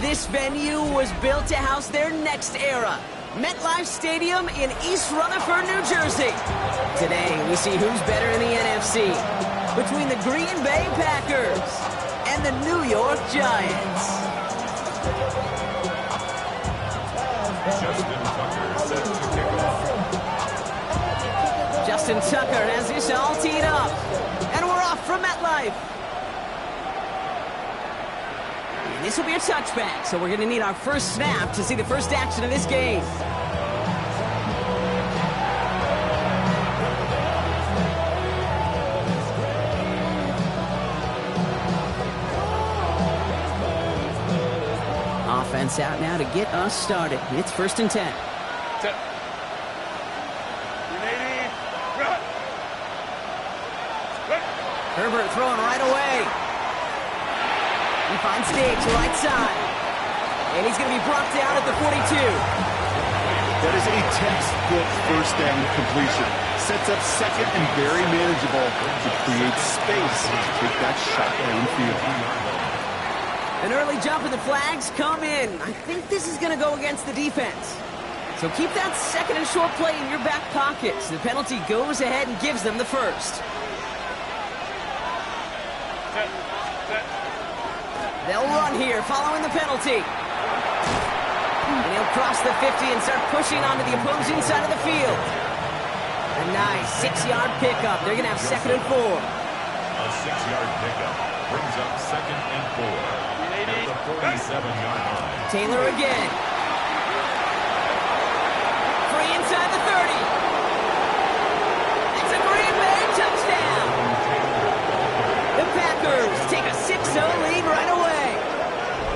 This venue was built to house their next era. MetLife Stadium in East Rutherford, New Jersey. Today, we see who's better in the NFC between the Green Bay Packers and the New York Giants. Justin Tucker set to kick off. Justin Tucker has this all teed up. And we're off from MetLife. And this will be a touchback, so we're going to need our first snap to see the first action of this game. Offense out now to get us started. It's 1st and 10. Herbert throwing right away. He finds Diggs right side. And he's going to be brought down at the 42. That is a textbook first down completion. Sets up second and very manageable to create space to take that shot downfield. An early jump and the flags come in. I think this is going to go against the defense. So keep that second and short play in your back pockets. The penalty goes ahead and gives them the first. They'll run here following the penalty. And he'll cross the 50 and start pushing onto the opposing side of the field. A nice 6-yard pickup. They're going to have 2nd and 4. A 6-yard pickup brings up 2nd and 4 at the 47-yard line. Taylor again. Free inside the 30. It's a Green Bay touchdown. The Packers take a 6-0 lead right away.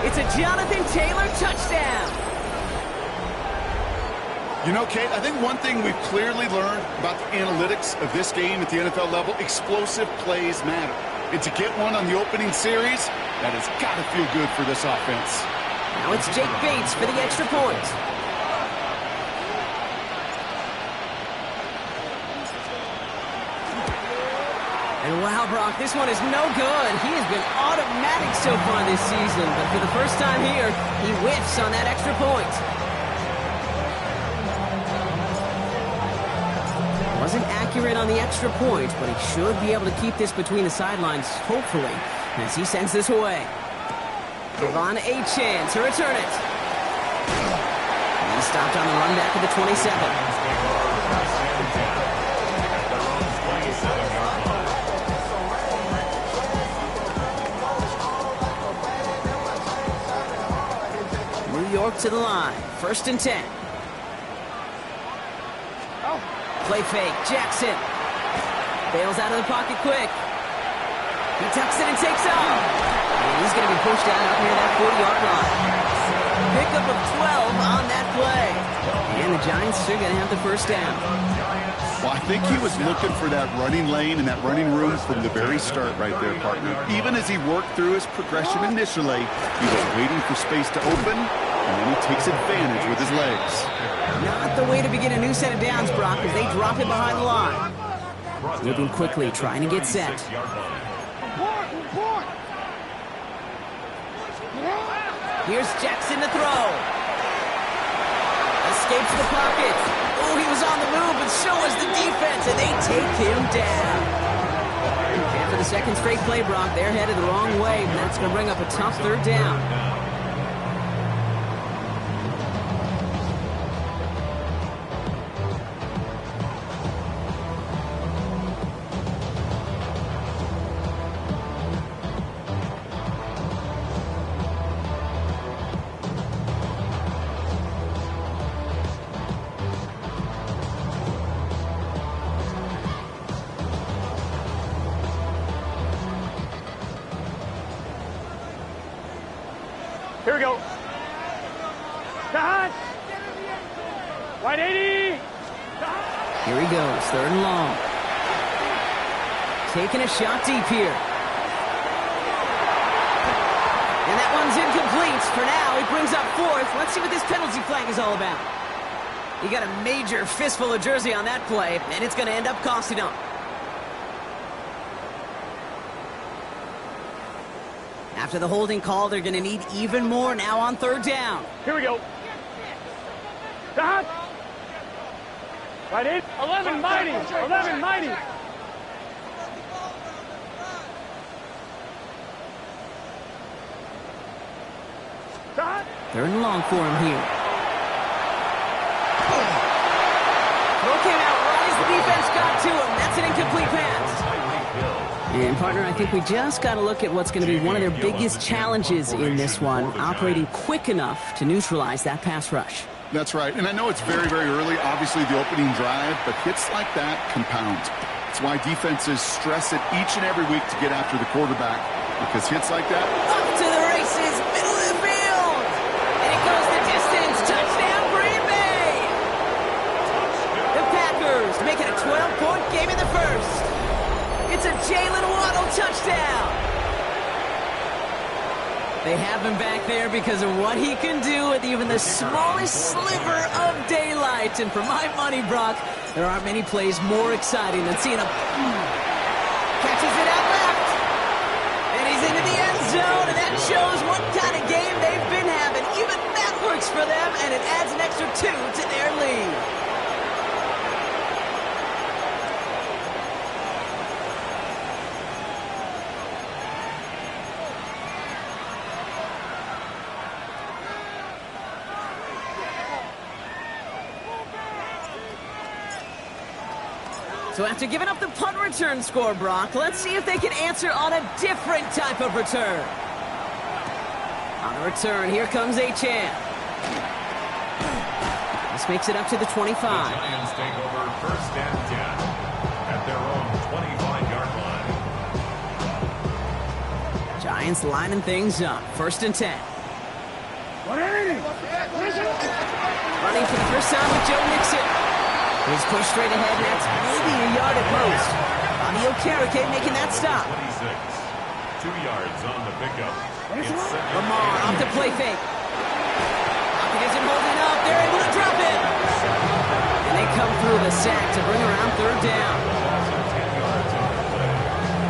It's a Jonathan Taylor touchdown. You know, Kate, I think one thing we've clearly learned about the analytics of this game at the NFL level, explosive plays matter. And to get one on the opening series, that has got to feel good for this offense. Now it's Jake Bates for the extra point. And wow, Brock, this one is no good. He has been automatic so far this season, but for the first time here, he whiffs on that extra point. Wasn't accurate on the extra point, but he should be able to keep this between the sidelines, hopefully, as he sends this away. Devon a chance to return it. He stopped on the run back at the 27. New York to the line. 1st and 10. Play fake. Jackson. Bails out of the pocket quick. He tucks it and takes off. And he's going to be pushed out up near that 40-yard line. Pickup of 12 on that play. And the Giants are going to have the first down. Well, I think he was looking for that running lane and that running room from the very start right there, partner. Even as he worked through his progression initially, he was waiting for space to open, and then he takes advantage with his legs. Not the way to begin a new set of downs, Brock, as they drop it behind the line. Moving quickly, trying to get set. Here's Jackson to throw. Escapes the pocket. Oh, he was on the move, but so was the defense, and they take him down. And for the second straight play, Brock, they're headed the wrong way, and that's going to bring up a tough 3rd down. Here we go. Wide 80. Here he goes, 3rd and long. Taking a shot deep here. And that one's incomplete. For now, he brings up 4th. Let's see what this penalty flag is all about. He got a major fistful of jersey on that play, and it's going to end up costing him. After After the holding call, they're going to need even more now on third down. Here we go. Dot. Right in. 11 mighty. 11 mighty. Dot. Third and long for him here. Throw came out right as the defense got to him. That's an incomplete pass. And, partner, I think we just got to look at what's going to be one of their biggest challenges in this one, operating quick enough to neutralize that pass rush. That's right. And I know it's very, very early, obviously, the opening drive, but hits like that compound. That's why defenses stress it each and every week to get after the quarterback, because hits like that. Up to the races, middle of the field. And it goes the distance. Touchdown, Green Bay. The Packers make it a 12-point game in the first. It's a Jalen Waddle touchdown. They have him back there because of what he can do with even the smallest sliver of daylight. And for my money, Brock, there aren't many plays more exciting than seeing him. Catches it out left. And he's into the end zone, and that shows what kind of game they've been having. Even that works for them, and it adds an extra 2 to their lead. So after giving up the punt return score, Brock, let's see if they can answer on a different type of return. On the return, here comes Achane. This makes it up to the 25. The Giants take over first and 10 at their own 25-yard line. Giants lining things up. First and 10. Running for the first time with Joe Mixon. He's pushed straight ahead, and that's maybe a yard at most. Bobby Okereke making that stop. 26. 2 yards on the pickup. Lamar off the play fake. Hopkins isn't holding up. They're able to drop it. And they come through the sack to bring around third down. 10 yards on the play.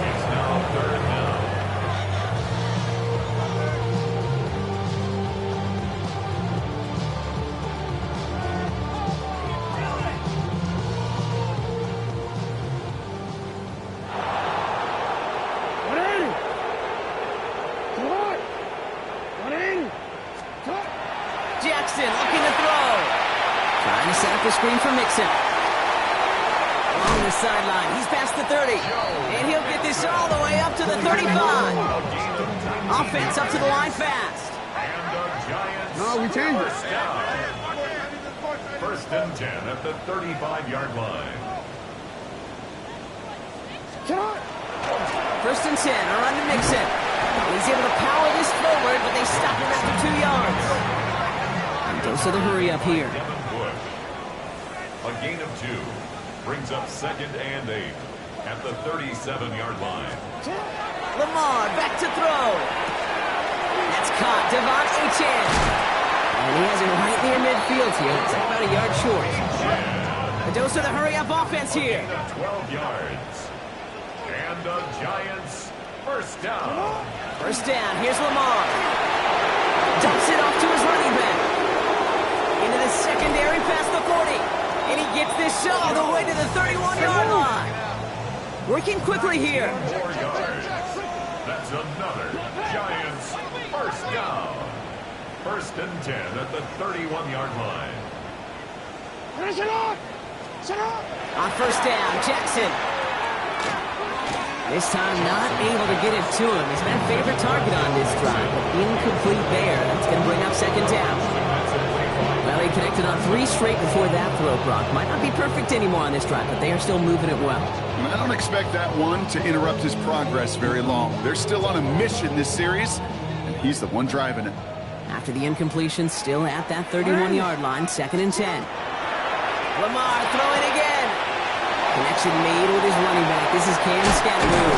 It's now third down. Jackson looking to throw. Trying to set up the screen for Mixon. Along the sideline, he's past the 30. And he'll get this all the way up to the 35. Offense up to the line fast. And the Giants. No, we changed it. First and 10 at the 35-yard line. First and 10, a run to Mixon. He's able to power this forward, but they stop him after 2 yards. And goes to the hurry up here. Devin Bush. A gain of 2 brings up second and 8 at the 37-yard line. Lamar back to throw. That's caught. Devon Achane. And he has him right near midfield here. It's about a yard short. A dose of the hurry-up offense here. 12 yards. And the Giants first down. First down. Here's Lamar. Dumps it off to his running back. Into the secondary past the 40. And he gets this shot all the way to the 31-yard line. Working quickly here. 4 yards. That's another Giants first down. First and 10 at the 31-yard line. On first down, Jackson. This time not able to get it to him. He's been a favorite target on this drive, but incomplete there. That's going to bring up second down. Well, he connected on 3 straight before that throw, Brock. Might not be perfect anymore on this drive, but they are still moving it well. And I don't expect that one to interrupt his progress very long. They're still on a mission this series, and he's the one driving it. After the incompletion, still at that 31-yard line, second and 10. Lamar throwing again. Connection made with his running back. This is Cam Scatteroo.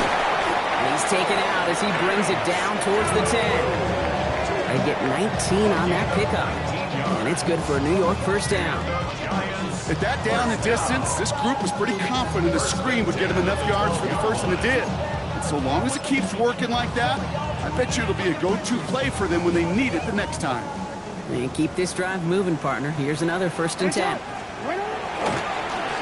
And he's taken out as he brings it down towards the 10. They get 19 on that pickup. And it's good for a New York first down. At that down and distance, this group was pretty confident a screen would get him enough yards for the first, and it did. And so long as it keeps working like that, I bet you it'll be a go-to play for them when they need it the next time. And keep this drive moving, partner. Here's another 1st and 10.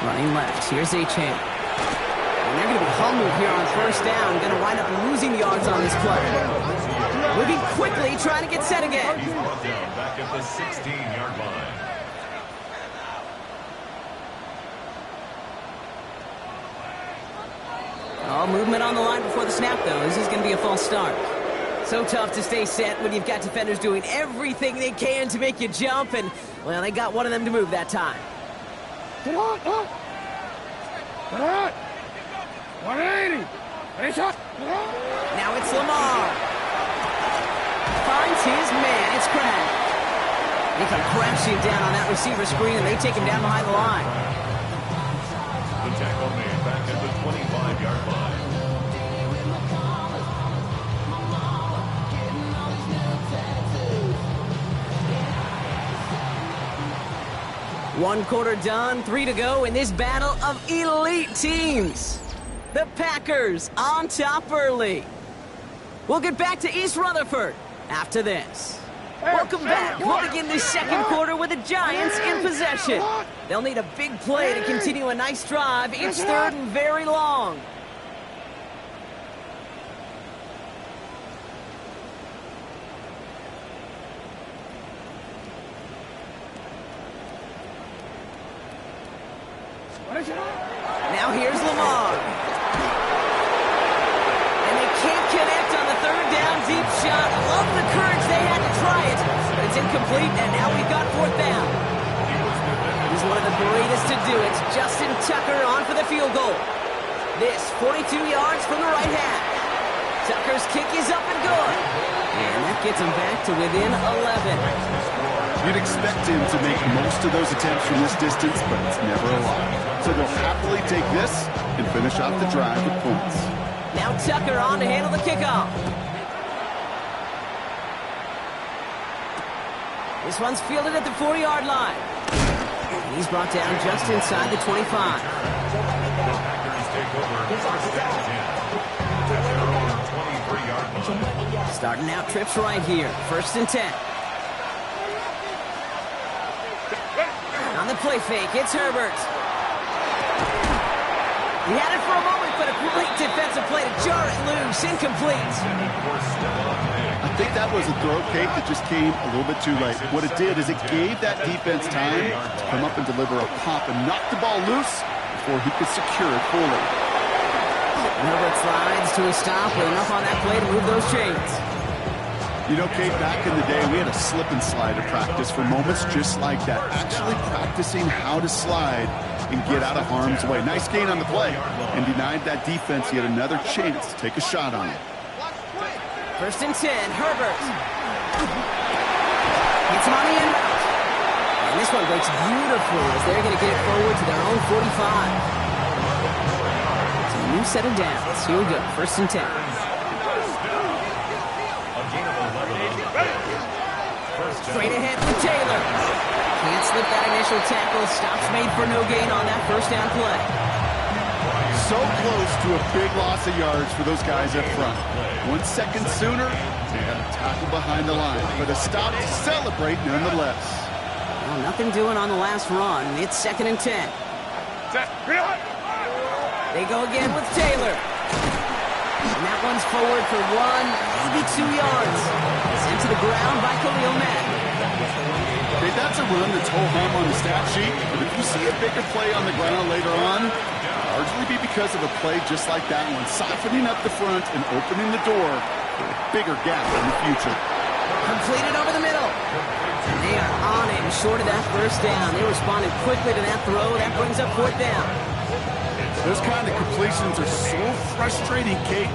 Running left. Here's Achane. And they're going to be humbled here on 1st down. Going to wind up losing yards on this play. Moving quickly, trying to get set again. He's brought down back at the 16-yard line. All movement on the line before the snap, though. This is going to be a false start. So tough to stay set when you've got defenders doing everything they can to make you jump, and, well, they got one of them to move that time. Get on, up. Get on. 180. Face up. Now it's Lamar. Finds his man. It's Crab. They come crashing down on that receiver screen, and they take him down behind the line. The tackle made back at the 25-yard line. One quarter done, 3 to go in this battle of elite teams. The Packers on top early. We'll get back to East Rutherford after this. Welcome back. We'll begin this 2nd quarter with the Giants in possession. They'll need a big play to continue a nice drive. It's 3rd and very long. Now here's Lamar. And they can't connect on the 3rd down deep shot. Love the courage they had to try it, but it's incomplete, and now we've got 4th down. He's one of the greatest to do it. Justin Tucker on for the field goal. This 42 yards from the right half. Tucker's kick is up and good. And that gets him back to within 11. You'd expect him to make most of those attempts from this distance, but it's never a lot. So they'll happily take this and finish off the drive with points. Now Tucker on to handle the kickoff. This one's fielded at the 4-yard line. And he's brought down just inside the 25. The Packers take over 1st and 10. At their own 23-yard line. Starting out trips right here. 1st and 10. On the play fake, it's Herbert. He had it for a moment, but a great defensive play to jar it loose. Incomplete. I think that was a throw, Kate, that just came a little bit too late. What it did is it gave that defense time to come up and deliver a pop and knock the ball loose before he could secure it fully. Herbert slides to a stop with enough on that play to move those chains. You know, Kate, back in the day, we had a slip and slide at practice for moments just like that. Actually practicing how to slide and get out of harm's way. Nice gain on the play and denied that defense yet another chance to take a shot on it. 1st and 10, Herbert. Hits him on the end route. And this one breaks beautifully as they're going to get it forward to their own 45. It's a new set of downs. Here we go, 1st and 10. Straight ahead with Taylor. Can't slip that initial tackle. Stops made for no gain on that 1st down play. So close to a big loss of yards for those guys up front. 1 second sooner, they had a tackle behind the line, but a stop to celebrate nonetheless. Well, nothing doing on the last run. It's 2nd and 10. They go again with Taylor. And that one's forward for 1, maybe 2 yards. Sent to the ground by Khalil Mack. Okay, that's a run that's ho-hum on the stat sheet, but if you see a bigger play on the ground later on, it'll largely be because of a play just like that one, softening up the front and opening the door for a bigger gap in the future. Completed over the middle. And they are on it and short of that 1st down. They responded quickly to that throw. That brings up 4th down. Those kind of completions are so frustrating, Kate.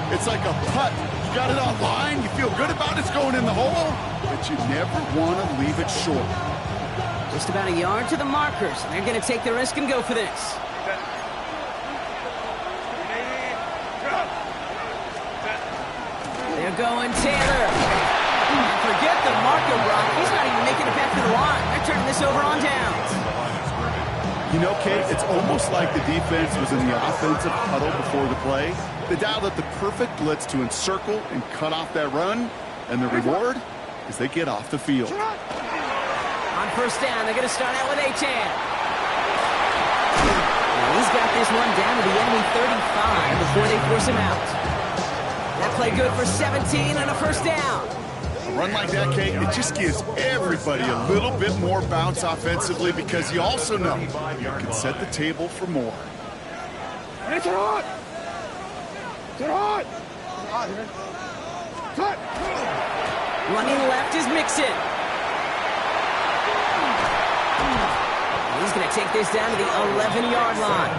It's like a putt. You got it on line, you feel good about it's going in the hole, but you never want to leave it short. Just about a yard to the markers. They're going to take the risk and go for this. They're going Taylor. And forget the marker, Brock. He's not even making it back to the line. They're turning this over on downs. You know, Kate, it's almost like the defense was in the offensive huddle before the play. They dialed up the perfect blitz to encircle and cut off that run, and the reward is they get off the field. On first down, they're going to start out with Achane. He's got this one down to the enemy 35 before they force him out. That play good for 17 and a first down. A run like that, Kate, it just gives everybody a little bit more bounce offensively because you also know you can set the table for more. Get on! Get on! Cut! Running left is Mixon. He's going to take this down to the 11-yard line.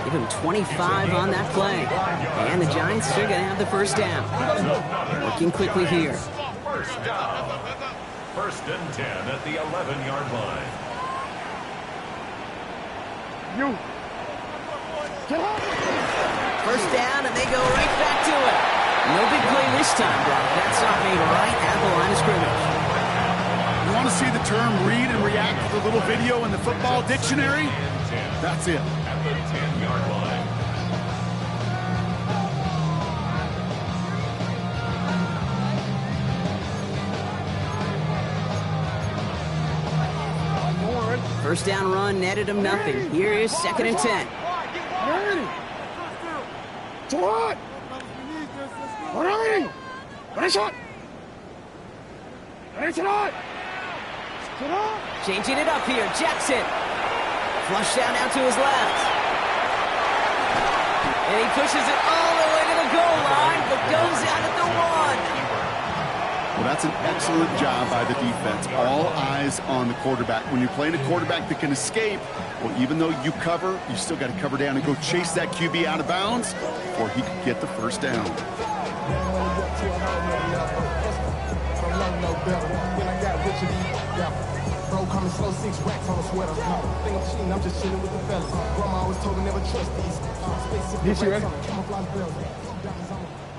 Give him 25 on that play. And the Giants are going to have the first down. Working quickly here. First down. First and 10 at the 11-yard line. You. Get up. First down, and they go right back to it. No big play this time, Brock. That stop made right at the line of scrimmage. You want to see the term read and react with a little video in the football dictionary? That's it. At the 10-yard line. First down run netted him nothing. Here is second and 10. Changing it up here, Jackson. Flush down out to his left. And he pushes it all the way to the goal line, but goes out at the 1. Well, that's an excellent job by the defense. All eyes on the quarterback. When you're playing a quarterback that can escape, well, even though you cover, you still got to cover down and go chase that QB out of bounds, or he could get the first down.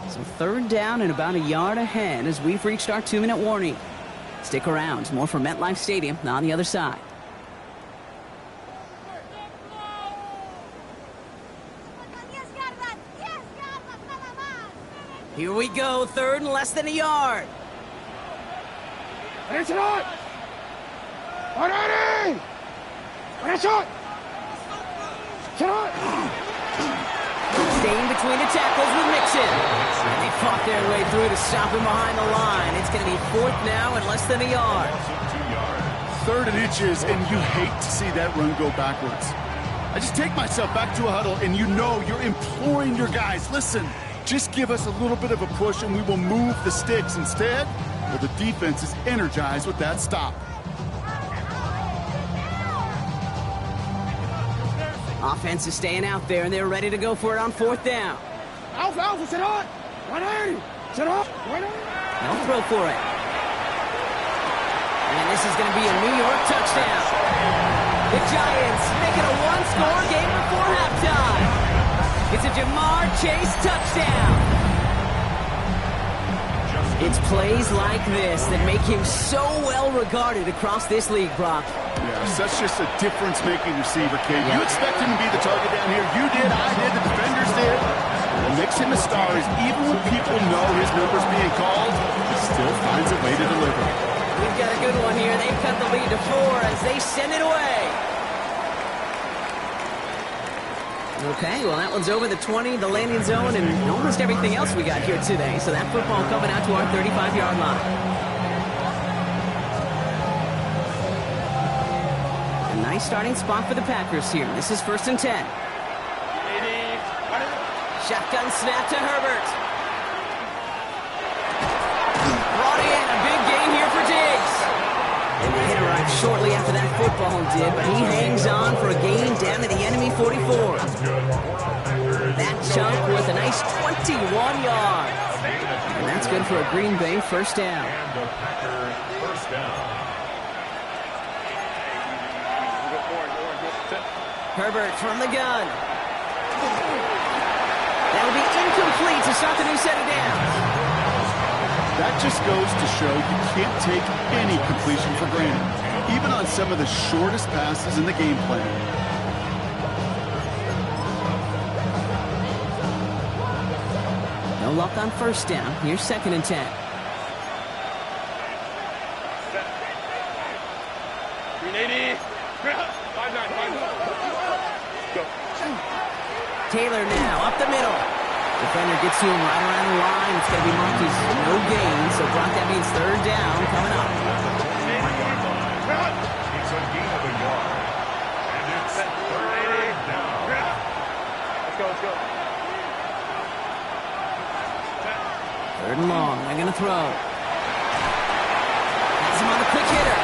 So third down and about a yard ahead as we've reached our 2-minute warning. Stick around. More from MetLife Stadium on the other side. Here we go. Third and less than a yard. Staying between the tackles with Mixon. And they fought their way through to stop him behind the line. It's going to be fourth now and less than a yard. Third and inches, and you hate to see that run go backwards. I just take myself back to a huddle, and you know you're imploring your guys, listen, just give us a little bit of a push, and we will move the sticks instead. Well, the defense is energized with that stop. Offense is staying out there, and they're ready to go for it on fourth down. Alpha, sit on! 180! Sit on! 180! They'll throw for it. And this is going to be a New York touchdown. The Giants make it a one-score game before halftime. It's a Jamar Chase touchdown. It's plays like this that make him so well regarded across this league, Brock. Yeah, such just a difference-making receiver, Kate. You expect him to be the target down here. You did, I did, the defenders did. What makes him a star is even when people know his number's being called, he still finds a way to deliver. We've got a good one here. They've cut the lead to 4 as they send it away. Okay, well, that one's over the 20, the landing zone, and almost everything else we got here today. So that football coming out to our 35-yard line. A nice starting spot for the Packers here. This is first and 10. Shotgun snap to Herbert. Brought in, a big gain here for Diggs. And the hit arrived shortly after that football did, but he hangs on for a gain down to the enemy 44. That chunk with a nice 21 yards. And that's good for a Green Bay first down. And the Packers first down. Herbert from the gun. That'll be incomplete to start the new set of downs. That just goes to show you can't take any completion for granted, even on some of the shortest passes in the game plan. No luck on first down. Here's 2nd and 10. 380. 5-9. Go. Taylor now up the middle. Defender gets to him right around the line. It's going to be marked as no gain. So Brock, that means 3rd down coming up. It's a gain of a yard. And it's 3rd down. Let's go. 3rd and long. They're going to throw. Has him on the quick hitter.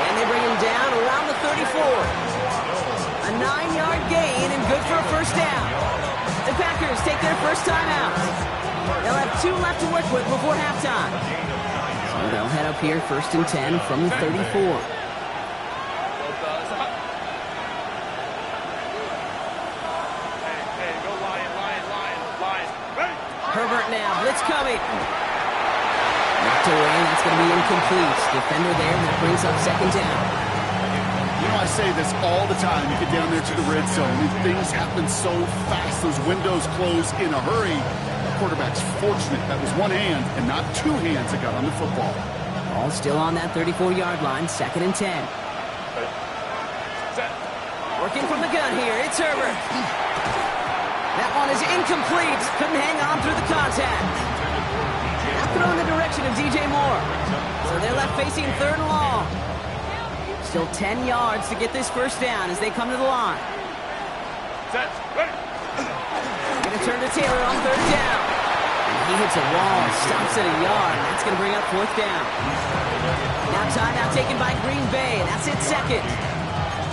And they bring him down around the 34. A 9-yard gain and good for a 1st down. The Packers take their first time out. They'll have 2 left to work with before halftime. So they'll head up here 1st and 10 from the 34. Hey, go Lion. Herbert now, blitz coming. Knocked away, that's going to be incomplete. Defender there, that brings up 2nd down. You know, I say this all the time. You get down there to the red zone, and things happen so fast. Those windows close in a hurry. The quarterback's fortunate that was one hand and not 2 hands that got on the football. All still on that 34-yard line, 2nd and 10. Working from the gun here, it's Herbert. That one is incomplete. Couldn't hang on through the contact. Now throw in the direction of DJ Moore. So they're left facing 3rd and long. Still 10 yards to get this 1st down as they come to the line. Set. Ready. Going to turn to Taylor on 3rd down. And he hits a wall, stops at a yard. That's going to bring up 4th down. Now timeout taken by Green Bay. That's it, 2nd.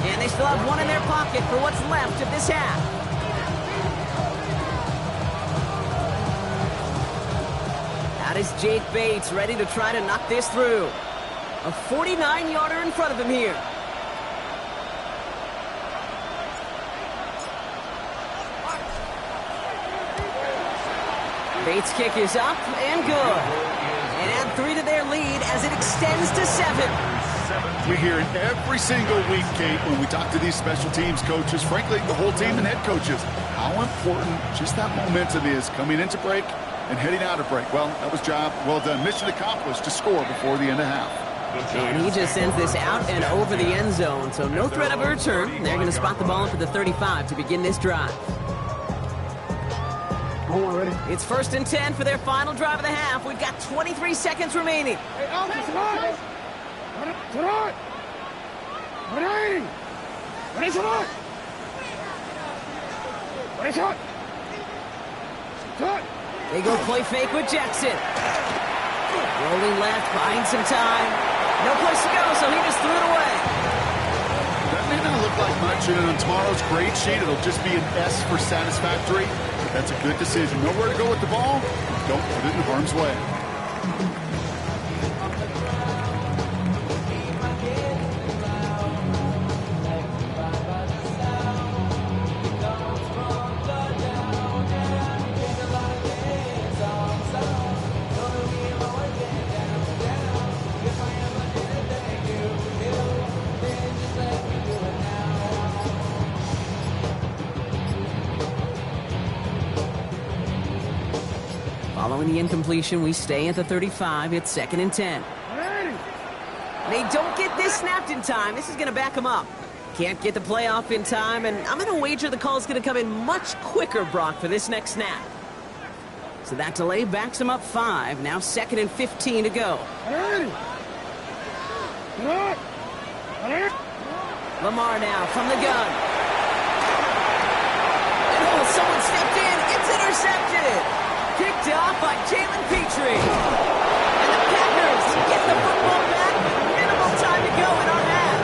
And they still have 1 in their pocket for what's left of this half. Out is Jake Bates, ready to try to knock this through. A 49-yarder in front of him here. Bates' kick is up and good. And add 3 to their lead as it extends to 7. We hear it every single week, Kate, when we talk to these special teams coaches, frankly, the whole team and head coaches, how important just that momentum is coming into break and heading out of break. Well, that was job well done. Mission accomplished to score before the end of half. And he just sends this out and over the end zone, so no threat of a return. They're going to spot the ball up at the 35 to begin this drive. Ready. It's 1st and 10 for their final drive of the half. We've got 23 seconds remaining. Hey, Alex, it's hot. Tonight. Ready. Ready, tonight. Ready, shot. Shot. They go play fake with Jackson. Rolling left, buying some time. No place to go, so he just threw it away. That may not look like much, and on tomorrow's grade sheet, it'll just be an S for satisfactory. But that's a good decision. Nowhere to go with the ball. Don't put it in harm's way. Following the incompletion, we stay at the 35. It's 2nd and 10. They don't get this snapped in time. This is going to back them up. Can't get the play off in time, and I'm going to wager the call is going to come in much quicker, Brock, for this next snap. So that delay backs them up 5. Now 2nd and 15 to go. Lamar now from the gun. And oh, someone stepped in. It's intercepted. Kicked off by Jalen Petrie. And the Packers get the football back with minimal time to go in our half.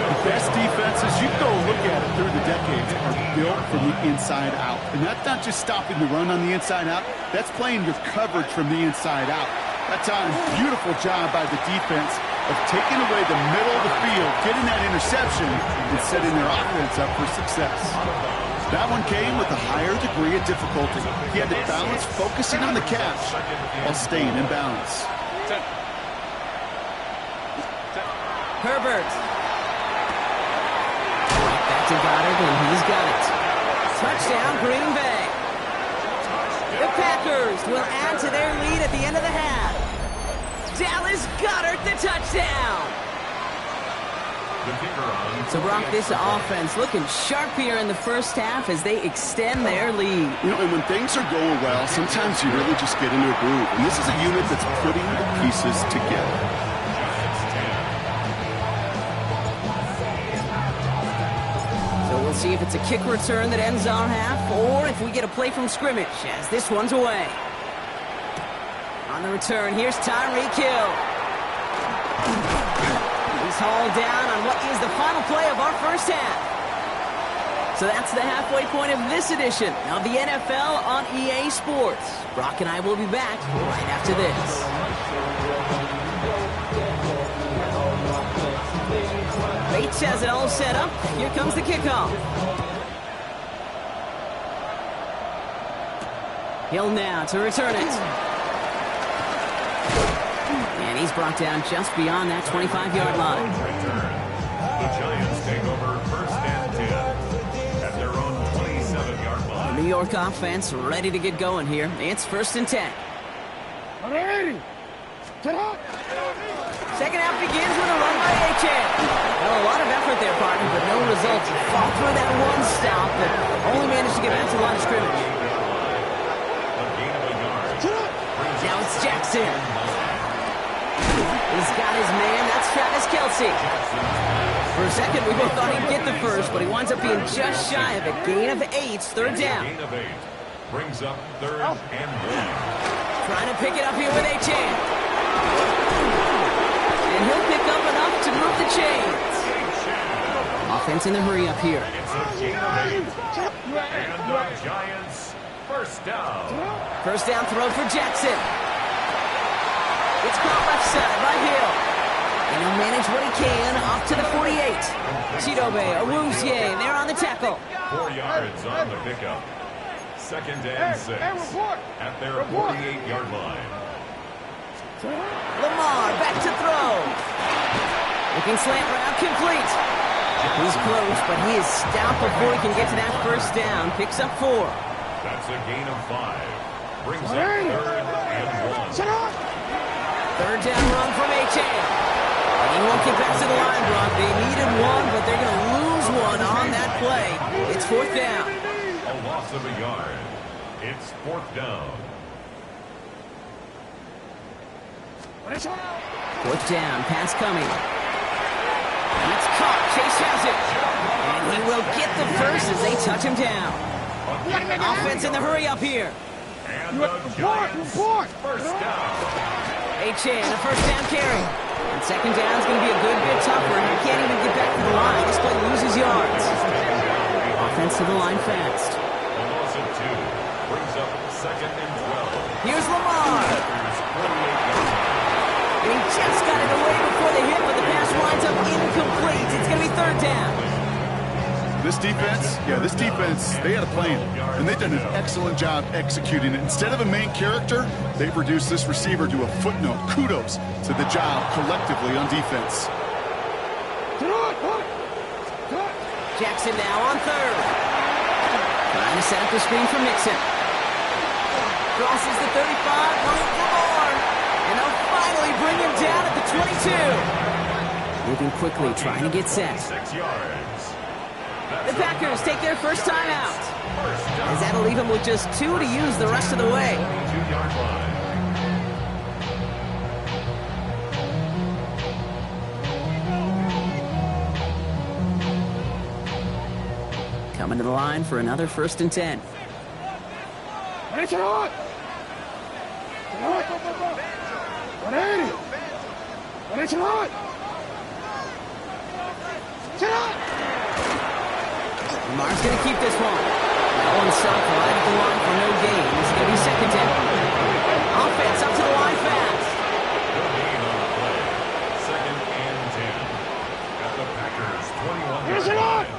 The best defenses, you can go look at it through the decades, are built from the inside out. And that's not just stopping the run on the inside out. That's playing your coverage from the inside out. That time, beautiful job by the defense of taking away the middle of the field, getting that interception, and setting their offense up for success. That one came with a higher degree of difficulty. He had to balance focusing on the catch while staying in balance. Herbert. Back to Goddard, and he's got it. Touchdown, Green Bay. The Packers will add to their lead at the end of the half. Dallas Goedert, the touchdown. So, Brock, this offense looking sharp here in the first half as they extend their lead. You know, and when things are going well, sometimes you really just get into a groove. And this is a unit that's putting the pieces together. So we'll see if it's a kick return that ends our half, or if we get a play from scrimmage as this one's away. On the return, here's Tyreek Hill. He's hauled down on what is the final play of our first half. So that's the halfway point of this edition of the NFL on EA Sports. Brock and I will be back right after this. Bates has it all set up. Here comes the kickoff. Hill now to return it. And he's brought down just beyond that 25-yard line. The Giants take over first and 10 at their own 27-yard line. The New York offense ready to get going here. It's first and 10. Second half begins with a run by Achane. Well, a lot of effort there, partner, but no results. Fall through that one stop that only managed to get back to the line of scrimmage. Now it's Jackson. He's got his man. That's Travis Kelce. For a second, we both thought he'd get the first, but he winds up being just shy of a gain of 8. Third down. Gain of 8 brings up third and 1. Trying to pick it up here with Achane. And he'll pick up enough to move the chains. Offense in the hurry up here. It's a gain of 8. And the Giants first down. First down throw for Jackson. It's caught left side by Hill. And he'll manage what he can off to the 48. Chidobe Awuzie, they're on the tackle. 4 yards on the pickup. Second and 6 at their 48-yard line. Lamar back to throw. Looking slant route complete. He's close, but he is stopped before he can get to that first down. Picks up 4. That's a gain of 5. Brings up third and 1. Third down run from Achane. And he won't get back to the line, Brock. They needed one, but they're going to lose one on that play. It's fourth down. A loss of a yard. It's fourth down. Fourth down, pass coming. And it's caught. Chase has it. And he will get the first as they touch him down. Offense in the hurry up here. And the Giants first down. Achane, a first down carry. And second down is going to be a good bit tougher. He can't even get back to the line. This play loses yards. Offense to the line fast. A loss of 2 brings up second and 12. Here's Lamar. And he just got it away before the hit, but the pass winds up incomplete. It's going to be third down. This defense, they had a plan, and they've done an excellent job executing it. Instead of a main character, they've reduced this receiver to a footnote. Kudos to the job collectively on defense. Jackson now on third. Trying to set up the screen for Mixon. Crosses the 35, running for more. And they'll finally bring him down at the 22. Moving quickly, trying to get set. 6 yards. The Packers take their first time out. As that'll leave them with just 2 to use the rest of the way. 2-yard line. Coming to the line for another first and 10. Lamar's going to keep this one. That one's stopped right at the line for no gain. It's going to be second down. Offense up to the line fast. Good gain on the play. Second and 10 at the Packers' 21-yard line.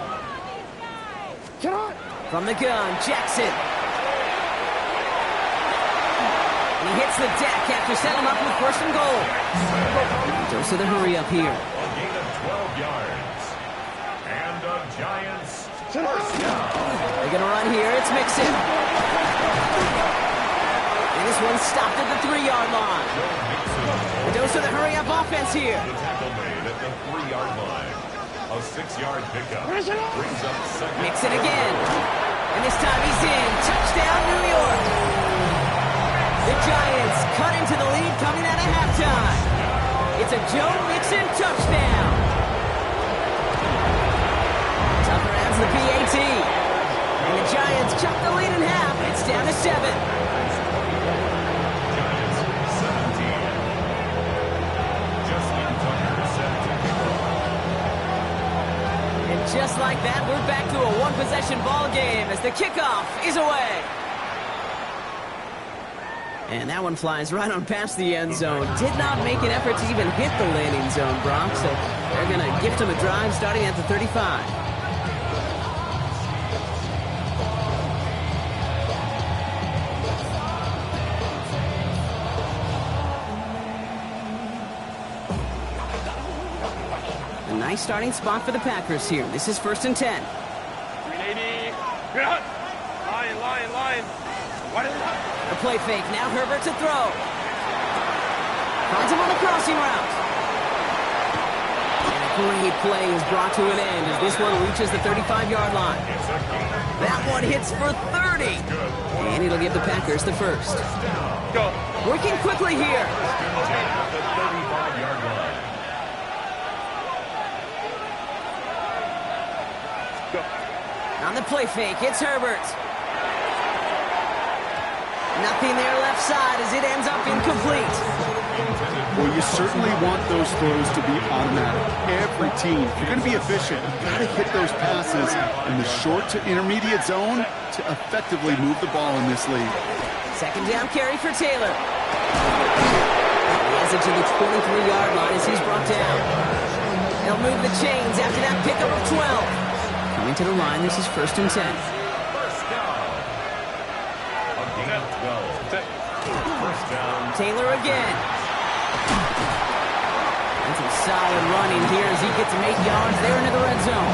From the gun, Jackson. He hits the deck after setting him up with first and goal. Goes to the hurry up here. A gain of 12 yards. And the Giants first down. They're going to run here. It's Mixon. And this one's stopped at the 3-yard line. It goes to the hurry up offense here. The tackle made at the 3-yard line. A 6-yard pickup brings up second. Mixon again. And this time he's in. Touchdown, New York. The Giants cut into the lead coming out of halftime. It's a Joe Mixon touchdown. Tucker adds the PAT. And the Giants cut the lead in half. It's down to 7. Giants 17. Justin Tucker set to kick off. And just like that, we're back to a one-possession ball game as the kickoff is away. And that one flies right on past the end zone. Did not make an effort to even hit the landing zone, Brock. So they're going to gift him a drive starting at the 35. A nice starting spot for the Packers here. This is 1st and 10. 380. Line. What is it? The play fake. Now Herbert to throw. Finds him on the crossing route. And a great play is brought to an end as this one reaches the 35-yard line. That one hits for 30. And it'll give the Packers the first. Go. Working quickly here. At the 35-yard line. Go. On the play fake, it's Herbert. Nothing there left side as it ends up incomplete. Well, you certainly want those throws to be automatic. Every team, if you're going to be efficient, you've got to hit those passes in the short to intermediate zone to effectively move the ball in this league. Second down carry for Taylor. He has it to the 23-yard line as he's brought down. They'll move the chains after that pickup of 12. Coming to the line, this is 1st and 10. First down. A gain of 12. First down. Taylor again. And some solid running here as he gets some 8 yards there into the red zone.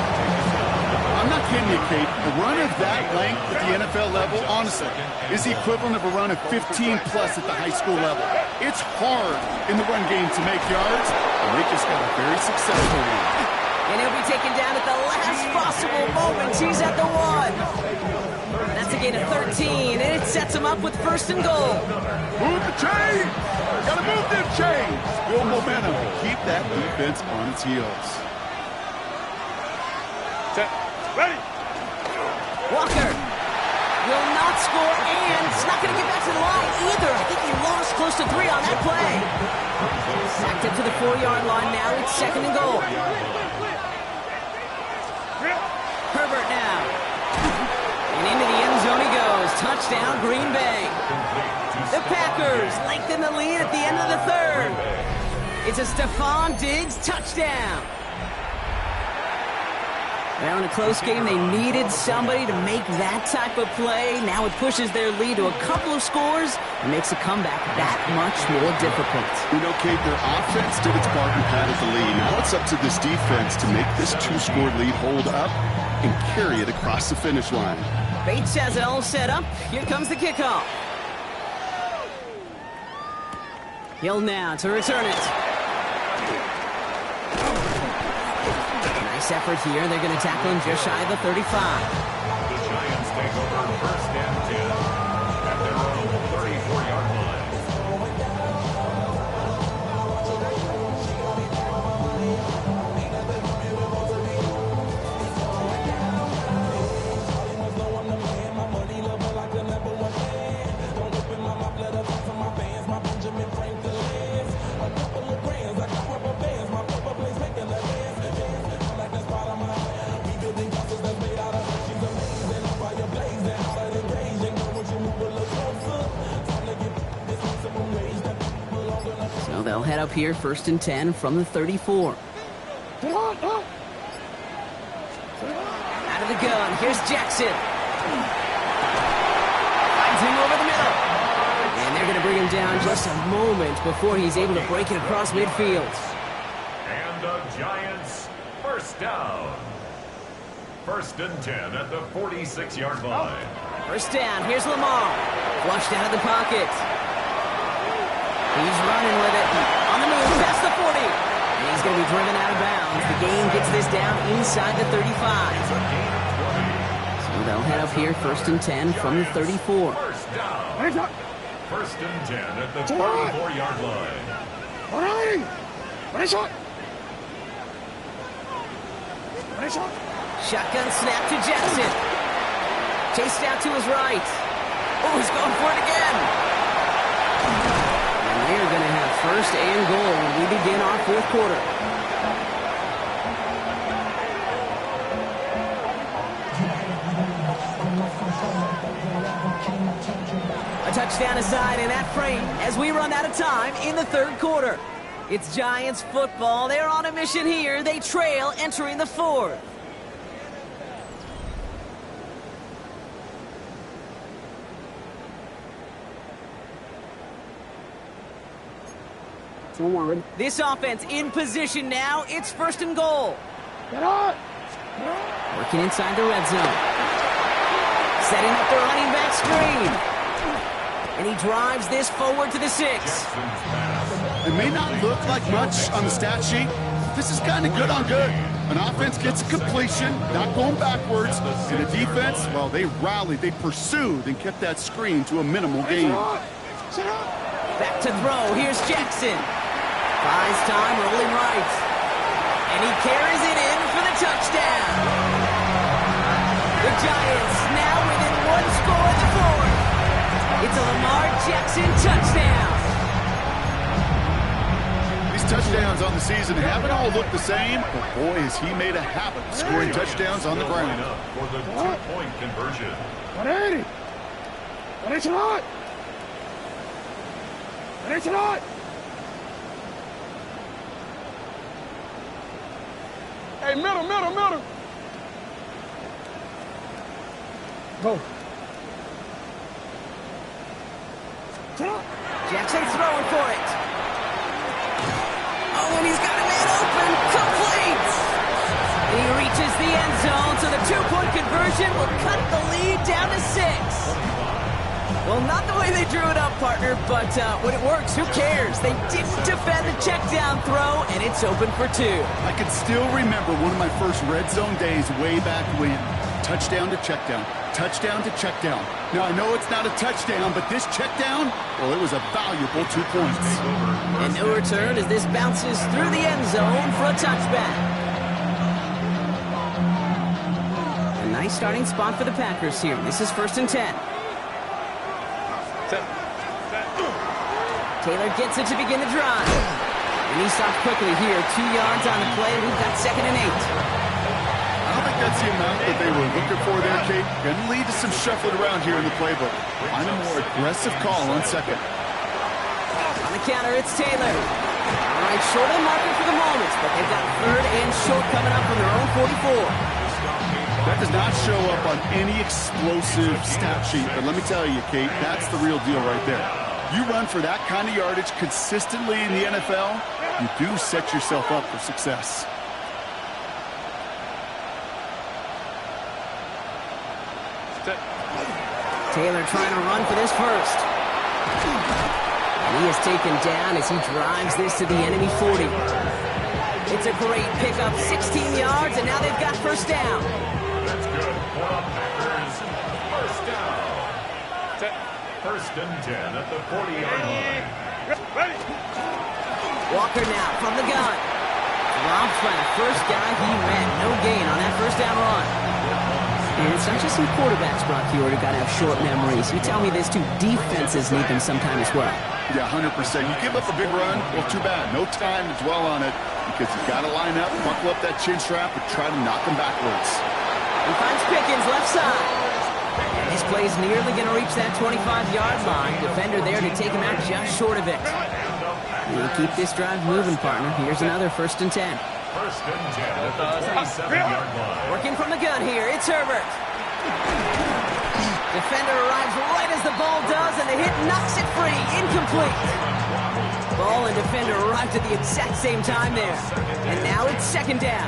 I'm not kidding you, Kate. A run of that length at the NFL level, honestly, is the equivalent of a run of 15-plus at the high school level. It's hard in the run game to make yards, and they just got a very successful one. And he'll be taken down at the last possible moment. He's at the 1. That's a gain of 13, and it sets him up with 1st and goal. Move the chains! Gotta move them chains! Build momentum and keep that defense on its heels. Set. Ready. Walker will not score, and it's not going to get back to the line either. I think he lost close to 3 on that play. Sacked up to the 4-yard line now. It's 2nd and goal. Herbert now. And into the end zone he goes. Touchdown, Green Bay. The Packers lengthen the lead at the end of the 3rd. It's a Stephon Diggs touchdown. Now in a close game, they needed somebody to make that type of play. Now it pushes their lead to a couple of scores and makes a comeback that much more difficult. You know, Kate, their offense did its part and padded the lead. Now it's up to this defense to make this 2-score lead hold up and carry it across the finish line. Bates has it all set up. Here comes the kickoff. Hill now to return it. Nice effort here. They're going to tackle him just shy of the 35. The Giants take over 1st and 10 at their own 34-yard line. So they'll head up here, 1st and 10 from the 34. Out of the gun, here's Jackson. Finds him over the middle. And they're going to bring him down just a moment before he's able to break it across midfield. And the Giants, first down. First and 10 at the 46-yard line. First down, here's Lamar. Flushed out of the pocket. He's running with it. On the move, past the 40. And he's going to be driven out of bounds. The game gets this down inside the 35. So they'll head up here, first and 10 from the 34. First down. First and 10 at the 34-yard line. Shotgun snap to Jackson. Chased out to his right. Oh, he's going for it again. And they're going to have first and goal when we begin our fourth quarter. A touchdown aside in that frame as we run out of time in the third quarter. It's Giants football. They're on a mission here. They trail entering the fourth. This offense in position now. It's first and goal. Working inside the red zone. Setting up the running back screen. And he drives this forward to the 6. It may not look like much on the stat sheet. This is kind of good on good. An offense gets a completion, not going backwards. And a defense, well, they rallied, they pursued, and kept that screen to a minimal gain. Back to throw. Here's Jackson. Buys time, rolling right. And he carries it in for the touchdown. The Giants now within one score in the fourth. It's a Lamar Jackson touchdown. These touchdowns on the season haven't all looked the same, but boy, has he made a habit of scoring touchdowns on the ground. For the two-point conversion. Hey, middle. Go. Jackson throwing for it. Oh, and he's got a man open. Complete. He reaches the end zone, so the two-point conversion will cut the lead down to 6. Well, not the way they drew it up, partner, but when it works, who cares? They didn't defend the check down throw, and it's open for 2. I can still remember one of my first red zone days way back when. Touchdown to check down. Touchdown to check down. Now, I know it's not a touchdown, but this check down, well, it was a valuable 2 points. And no return as this bounces through the end zone for a touchback. A nice starting spot for the Packers here. This is first and 10. Taylor gets it to begin the drive. And he stops quickly here. 2 yards on the play. We've got second and 8. I don't think that's the amount that they were looking for there, Kate. Going to lead to some shuffling around here in the playbook. I'm a more aggressive call on second. On the counter, it's Taylor. All right, short of the marker for the moment, but they've got third and short coming up from their own 44. That does not show up on any explosive stat sheet, but let me tell you, Kate, that's the real deal right there. You run for that kind of yardage consistently in the NFL, you do set yourself up for success. Taylor trying to run for this first. And he is taken down as he drives this to the enemy 40. It's a great pickup, 16 yards, and now they've got first down. That's good. Packers, first down. First and 10 at the 40-yard line. Walker now from the gun. Drops by the first guy he met. No gain on that first down run. And it's not just some quarterbacks, Brock Huard, who got to have short memories. You tell me this too, defenses need them sometime as well. Yeah, 100%. You give up a big run, well, too bad. No time to dwell on it because you've got to line up, buckle up that chin strap, and try to knock them backwards. He finds Pickens left side. And this play's nearly going to reach that 25-yard line. Defender there to take him out just short of it. We'll keep this drive moving, partner. Here's another first and 10. First and 10 at the 27-yard line. Working from the gun here, it's Herbert. Defender arrives right as the ball does, and the hit knocks it free. Incomplete. Ball and defender arrived at the exact same time there. And now it's second down.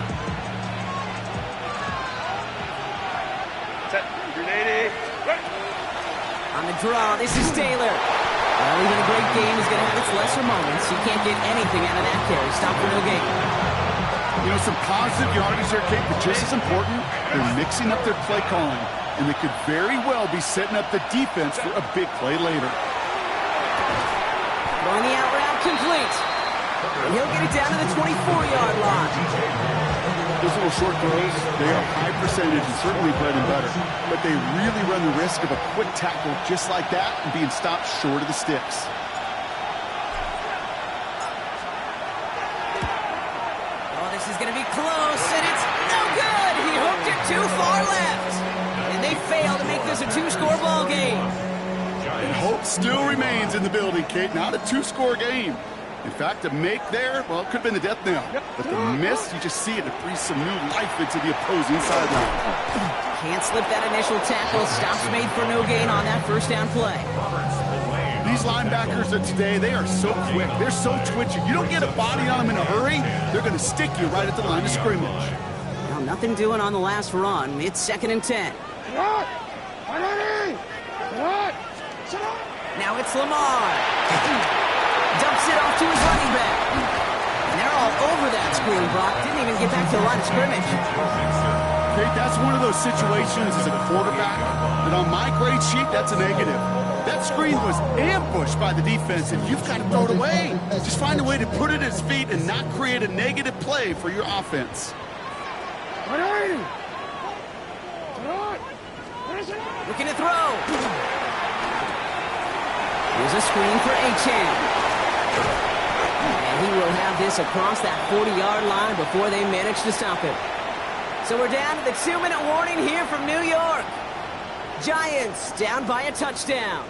On the draw, this is Taylor. Well, even a great game is going to have its lesser moments. You can't get anything out of that carry. Stop for no gain. You know, some positive yardage there, Kate, but just as important, they're mixing up their play calling, and they could very well be setting up the defense for a big play later. Going the out route, complete. And he'll get it down to the 24-yard line. Those little short throws, they are high percentage and certainly bread and butter, but they really run the risk of a quick tackle just like that and being stopped short of the sticks. Oh, this is going to be close, and it's no good. He hooked it too far left. And they fail to make this a two-score ball game. And hope still remains in the building, Kate. Not a two-score game. In fact, a make there, well, it could have been the death knell. But the miss, you just see it, it breathes some new life into the opposing sideline. Can't slip that initial tackle. Stops made for no gain on that first down play. These linebackers of today, they are so quick. They're so twitchy. You don't get a body on them in a hurry, they're going to stick you right at the line of scrimmage. Now, nothing doing on the last run. It's 2nd and 10. Now it's Lamar. Dumps it off to his running back. And they're all over that screen, Brock. Didn't even get back to the line of scrimmage. Kate, that's one of those situations as a quarterback that on my grade sheet, that's a negative. That screen was ambushed by the defense, and you've got to throw it away. Just find a way to put it at his feet and not create a negative play for your offense. Looking to throw. Here's a screen for Achane. And he will have this across that 40-yard line before they manage to stop it. So we're down to the 2-minute warning here from New York. Giants down by a touchdown.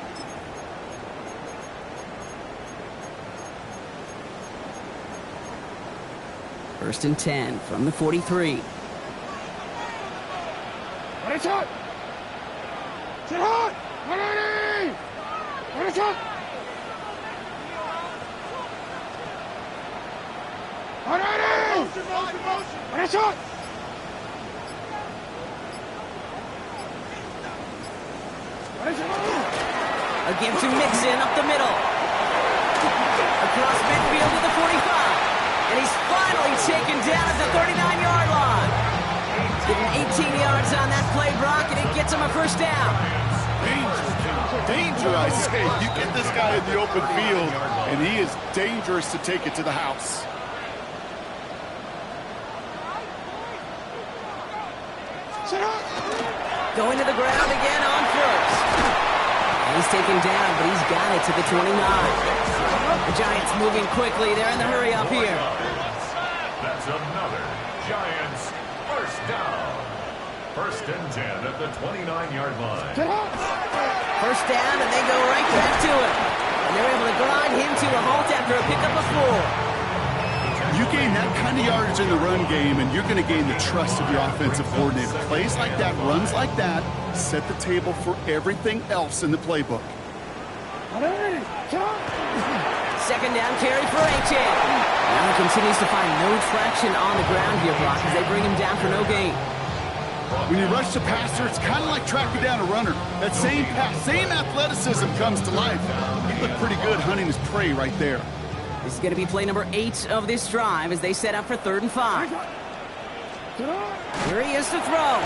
First and 10 from the 43. What is it? Sit hot! What is it? What is it? A give to Mixon up the middle. Across midfield to the 45. And he's finally taken down at the 39-yard line. Getting 18 yards on that play, Brock, and it gets him a first down. Danger, I say. You get this guy in the open field, and he is dangerous to take it to the house. Going to the ground again on first. And he's taken down, but he's got it to the 29. The Giants moving quickly. They're in the hurry up here. That's another Giants first down. First and 10 at the 29-yard line. First down, and they go right back to it. And they're able to grind him to a halt after a pickup of 4. You gain that kind of yardage in the run game, and you're going to gain the trust of your offensive coordinator. Plays like that, runs like that, set the table for everything else in the playbook. Second down carry for Achane. Now he continues to find no traction on the ground here, Brock, as they bring him down for no gain. When you rush the passer, it's kind of like tracking down a runner. That same pass, same athleticism comes to life. He looked pretty good hunting his prey right there. This is going to be play number 8 of this drive as they set up for 3rd and 5. Here he is to throw.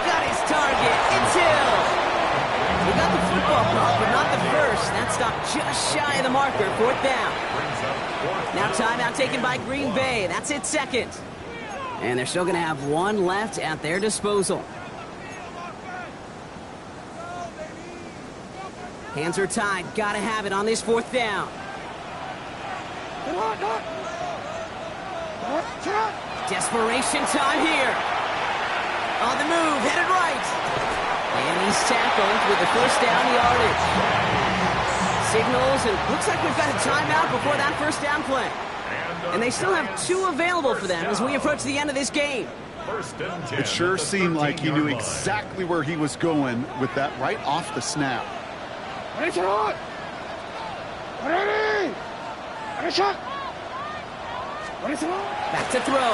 Got his target. It's Hill. He got the football ball, but not the first. That stopped just shy of the marker. 4th down. Now timeout taken by Green Bay. That's it, 2nd. And they're still going to have 1 left at their disposal. Hands are tied. Got to have it on this 4th down. Desperation time here. On the move, headed right. And he's tackled with the first down yardage. Signals, and looks like we've got a timeout before that first down play. And they still have 2 available for them as we approach the end of this game. First and 10. It sure seemed like he knew 13-yard line. exactly where he was going with that right off the snap. Ready? Back to throw.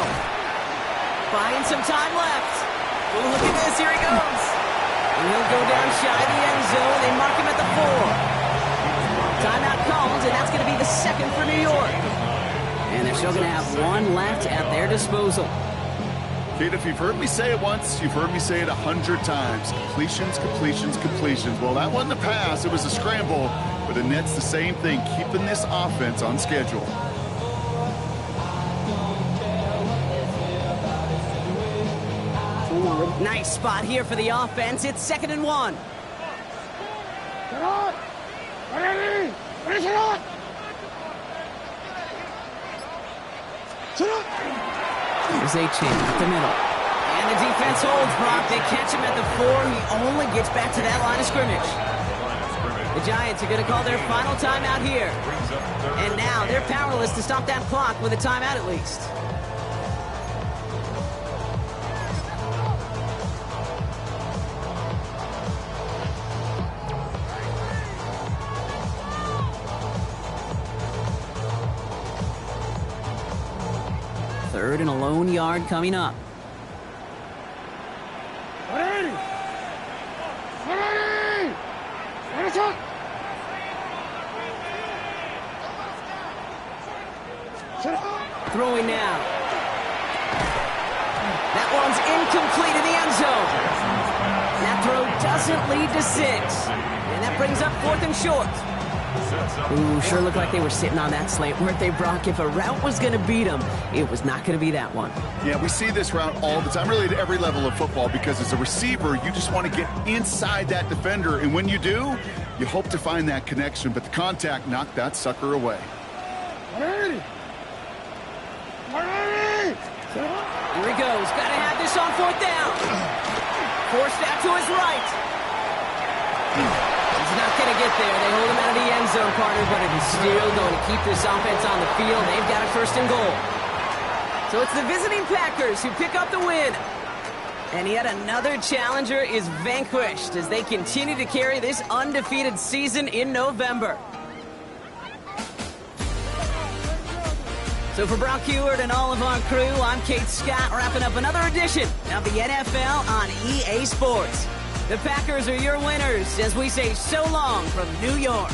Buying some time left. Oh, look at this. Here he goes. And he'll go down shy of the end zone. They mark him at the 4. Timeout called, and that's going to be the second for New York. And they're still going to have one left at their disposal. Kid, if you've heard me say it once, you've heard me say it 100 times. Completions, completions, completions. Well, that wasn't a pass. It was a scramble. But the Nets, the same thing, keeping this offense on schedule. Nice spot here for the offense. It's 2nd and 1. Here's Achane at the middle. And the defense holds, Brock. They catch him at the 4. He only gets back to that line of scrimmage. The Giants are going to call their final timeout here. And now they're powerless to stop that clock with a timeout at least. Third and a lone yard coming up. Throwing now. That one's incomplete in the end zone. That throw doesn't lead to 6. And that brings up 4th and short. Ooh, sure looked like they were sitting on that slant, weren't they, Brock? If a route was going to beat them, it was not going to be that one. Yeah, we see this route all the time, really at every level of football, because as a receiver, you just want to get inside that defender, and when you do, you hope to find that connection, but the contact knocked that sucker away. Here he goes. Got to have this on 4th down. Forced out to his right. He's not going to get there. They hold him out of the end zone, partner, but it is still going to keep this offense on the field. They've got a 1st and goal. So it's the visiting Packers who pick up the win. And yet another challenger is vanquished as they continue to carry this undefeated season in November. So for Brock Huard and all of our crew, I'm Kate Scott, wrapping up another edition of the NFL on EA Sports. The Packers are your winners as we say so long from New York.